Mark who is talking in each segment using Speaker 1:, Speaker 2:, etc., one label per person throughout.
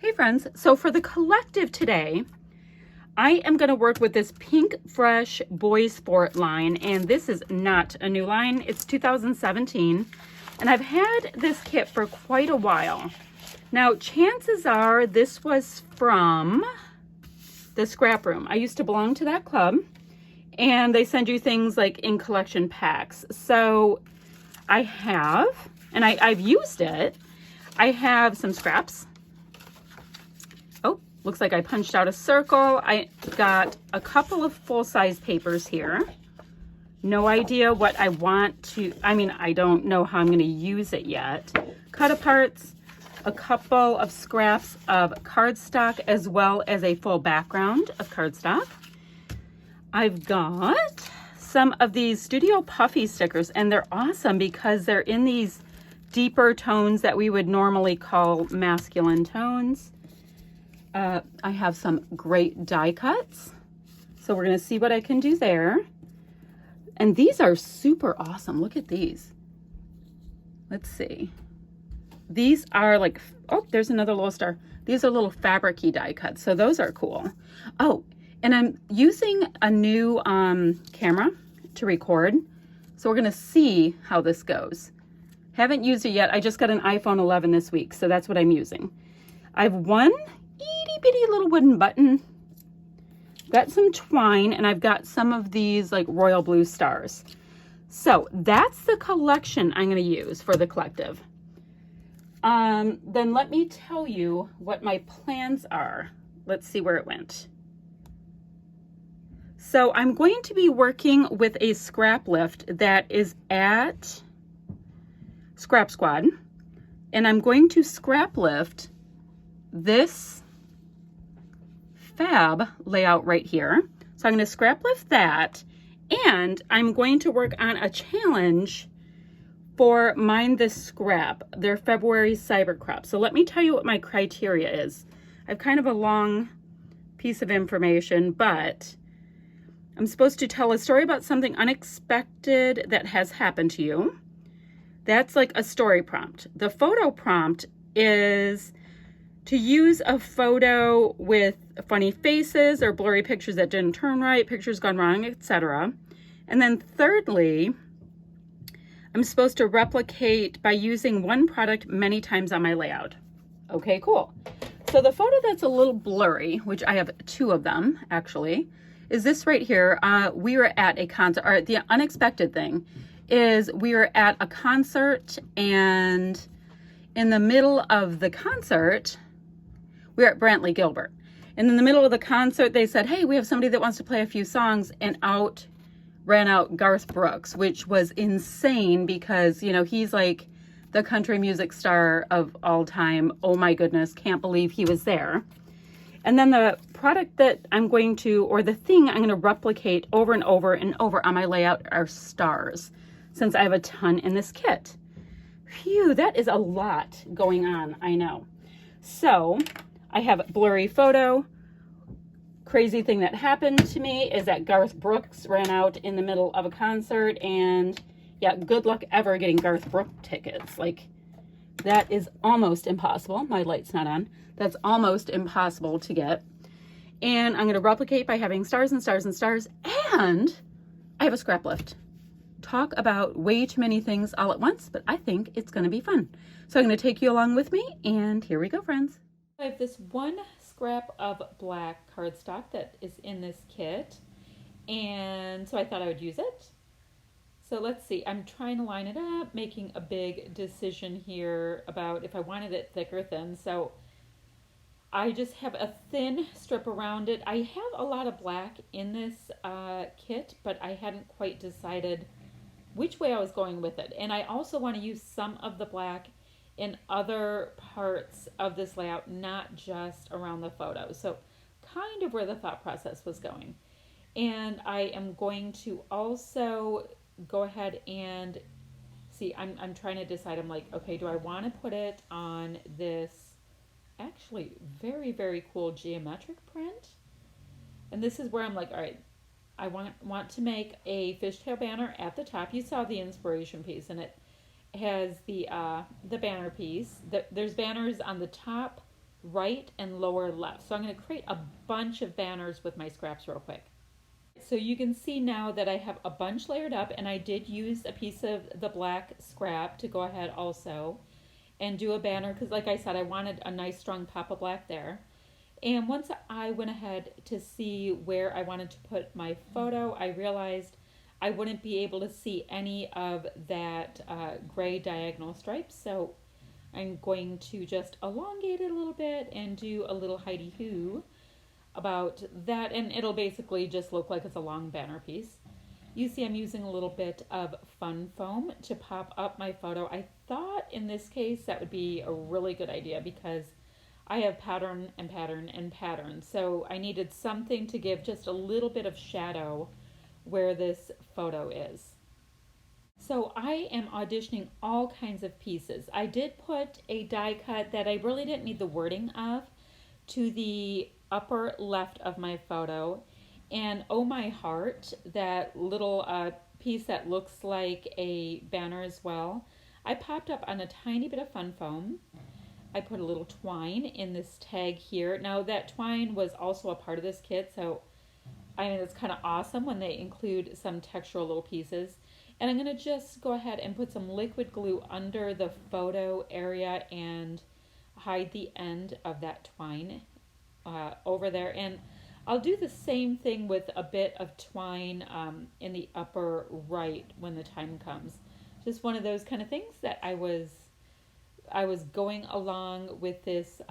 Speaker 1: Hey friends, so for the collective today, I am going to work with this Pink Fresh Boys Sport line, and this is not a new line. It's 2017, and I've had this kit for quite a while. Now, chances are this was from the scrap room. I used to belong to that club, and they send you things like in collection packs. So I have, and I've used it. I have some scraps. Oh, looks like I punched out a circle. I got a couple of full-size papers here. No idea what I want to, I don't know how I'm going to use it yet. Cut aparts, a couple of scraps of cardstock, as well as a full background of cardstock. I've got some of these Studio Puffy stickers, and they're awesome because they're in these deeper tones that we would normally call masculine tones. I have some great die cuts, so we're going to see what I can do there. And these are super awesome. Look at these. Let's see. These are like, oh, there's another little star. These are little fabric-y die cuts, so those are cool. Oh, and I'm using a new camera to record, so we're going to see how this goes. Haven't used it yet. I just got an iPhone 11 this week, so that's what I'm using. I have one itty-bitty little wooden button. Got some twine, and I've got some of these like royal blue stars. So that's the collection I'm going to use for the collective. Then let me tell you what my plans are. Let's see where it went. So I'm going to be working with a scrap lift that is at Scrap Squad, and I'm going to scrap lift this fab layout right here. So I'm going to scrap lift that, and I'm going to work on a challenge for Mind This Scrap, their February cyber crop. So let me tell you what my criteria is. I have kind of a long piece of information, but I'm supposed to tell a story about something unexpected that has happened to you. That's like a story prompt. The photo prompt is to use a photo with funny faces or blurry pictures that didn't turn right, pictures gone wrong, etc. And then thirdly, I'm supposed to replicate by using one product many times on my layout. Okay, cool. So the photo that's a little blurry, which I have two of them actually, is this right here. We were at a concert, or the unexpected thing is we were at a concert, and in the middle of the concert, we were at Brantley Gilbert. And in the middle of the concert, they said, hey, we have somebody that wants to play a few songs, and out ran out Garth Brooks, which was insane because, you know, he's like the country music star of all time. Oh my goodness, can't believe he was there. And then the product that I'm going to, or the thing I'm going to replicate over and over and over on my layout are stars, since I have a ton in this kit. Phew, that is a lot going on, I know. So I have blurry photo. Crazy thing that happened to me is that Garth Brooks ran out in the middle of a concert, and yeah, good luck ever getting Garth Brooks tickets. Like, that is almost impossible. My light's not on. That's almost impossible to get. And I'm going to replicate by having stars and stars and stars, and I have a scrap lift. Talk about way too many things all at once, but I think it's going to be fun. So I'm going to take you along with me, and here we go, friends. I have this one scrap of black cardstock that is in this kit, and so I thought I would use it. So let's see, I'm trying to line it up, making a big decision here about if I wanted it thick or thin. So I just have a thin strip around it. I have a lot of black in this kit, but I hadn't quite decided which way I was going with it. And I also want to use some of the black in other parts of this layout, not just around the photos. So kind of where the thought process was going. And I am going to also go ahead and see, I'm trying to decide, I'm like, okay, do I want to put it on this actually very, very cool geometric print? And this is where I'm like, all right, I want to make a fishtail banner at the top. You saw the inspiration piece, and it has the banner piece. There's banners on the top right and lower left. So I'm going to create a bunch of banners with my scraps real quick. So you can see now that I have a bunch layered up, and I did use a piece of the black scrap to go ahead also and do a banner because, like I said, I wanted a nice strong pop of black there. And once I went ahead to see where I wanted to put my photo, I realized I wouldn't be able to see any of that gray diagonal stripes. So I'm going to just elongate it a little bit and do a little hidey hoo about that, and it'll basically just look like it's a long banner piece. You see I'm using a little bit of fun foam to pop up my photo. I thought in this case that would be a really good idea because I have pattern and pattern and pattern. So I needed something to give just a little bit of shadow where this photo is. So I am auditioning all kinds of pieces. I did put a die cut that I really didn't need the wording of to the upper left of my photo. And oh my heart, that little piece that looks like a banner as well, I popped up on a tiny bit of fun foam. I put a little twine in this tag here. Now that twine was also a part of this kit, so I mean it's kind of awesome when they include some textural little pieces. And I'm going to just go ahead and put some liquid glue under the photo area and hide the end of that twine over there. And I'll do the same thing with a bit of twine in the upper right when the time comes. Just one of those kind of things that I was going along with this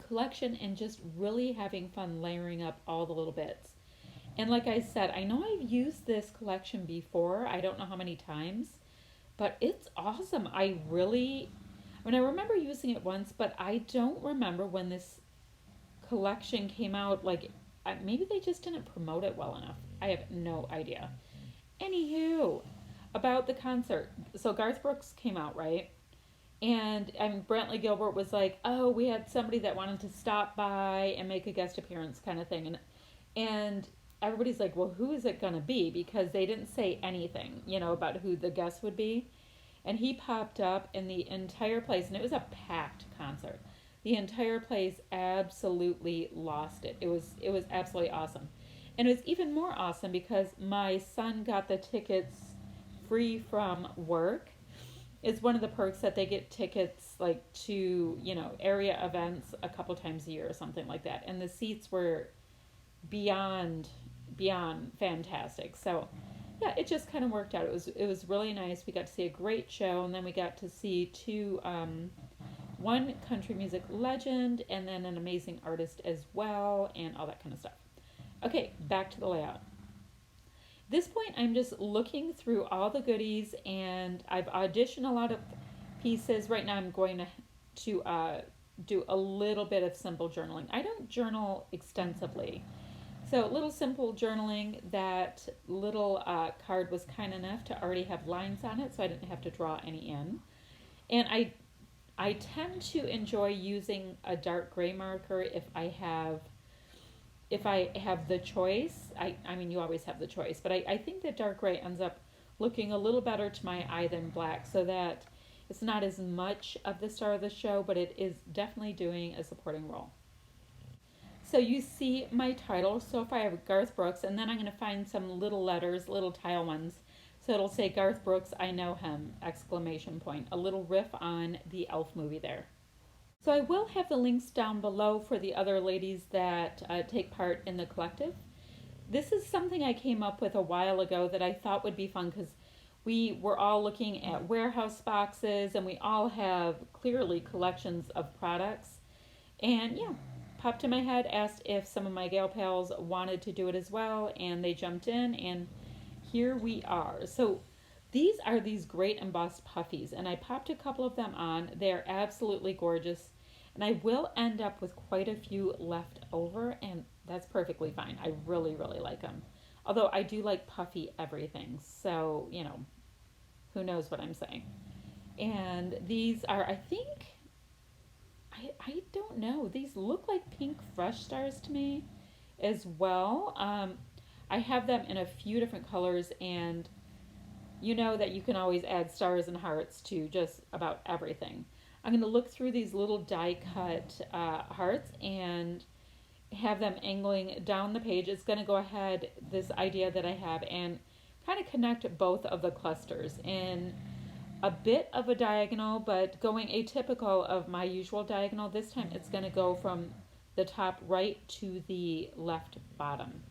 Speaker 1: collection and just really having fun layering up all the little bits. And like I said, I know I've used this collection before. I don't know how many times, but it's awesome. I remember using it once, but I don't remember when this collection came out. Like, maybe they just didn't promote it well enough. I have no idea. Anywho, about the concert. So Garth Brooks came out, right? And Brantley Gilbert was like, oh, we had somebody that wanted to stop by and make a guest appearance kind of thing. And everybody's like, well, who is it going to be? Because they didn't say anything, about who the guest would be. And he popped up in the entire place, and it was a packed concert. The entire place absolutely lost it. It was absolutely awesome. And it was even more awesome because my son got the tickets free from work. It's one of the perks that they get tickets like to, area events a couple times a year or something like that. And the seats were beyond fantastic. So yeah, it just kind of worked out. It was really nice. We got to see a great show, and then we got to see two one country music legend and then an amazing artist as well, and all that kind of stuff. Okay, back to the layout. This point I'm just looking through all the goodies, and I've auditioned a lot of pieces. Right now I'm going to do a little bit of simple journaling. I don't journal extensively. So a little simple journaling. That little card was kind enough to already have lines on it, so I didn't have to draw any in. And I tend to enjoy using a dark gray marker if I have the choice. I mean, you always have the choice, but I think that dark gray ends up looking a little better to my eye than black, so that it's not as much of the star of the show, but it is definitely doing a supporting role. So you see my title. So if I have Garth Brooks, and then I'm going to find some little letters, little tile ones. So it'll say Garth Brooks, I know him, exclamation point. A little riff on the Elf movie there. So I will have the links down below for the other ladies that take part in the collective. This is something I came up with a while ago that I thought would be fun because we were all looking at warehouse boxes, and we all have clearly collections of products. And yeah, popped in my head, asked if some of my gal pals wanted to do it as well, and they jumped in, and here we are. So these are these great embossed puffies, and I popped a couple of them on. They're absolutely gorgeous, and I will end up with quite a few left over, and that's perfectly fine. I really, really like them. Although I do like puffy everything, so, who knows what I'm saying. And these are, I think, I don't know. These look like pink fresh stars to me as well. I have them in a few different colors, and you know that you can always add stars and hearts to just about everything. I'm going to look through these little die cut hearts and have them angling down the page. It's going to go ahead, this idea that I have, and kind of connect both of the clusters in a bit of a diagonal, but going atypical of my usual diagonal. This time it's going to go from the top right to the left bottom.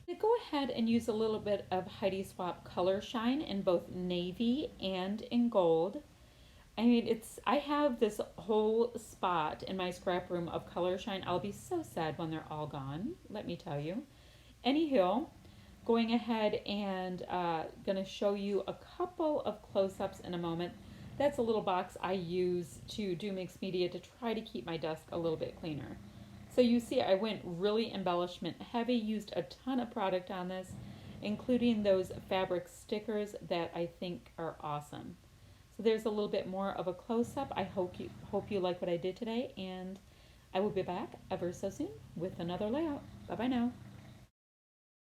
Speaker 1: I'm going to go ahead and use a little bit of Heidi Swapp Color Shine in both navy and in gold. I mean, I have this whole spot in my scrap room of Color Shine. I'll be so sad when they're all gone, let me tell you. Anyhow, going ahead and going to show you a couple of close-ups in a moment. That's a little box I use to do mixed media to try to keep my desk a little bit cleaner. So you see I went really embellishment heavy, used a ton of product on this, including those fabric stickers that I think are awesome. So there's a little bit more of a close-up. I hope you like what I did today, and I will be back ever so soon with another layout. Bye-bye now.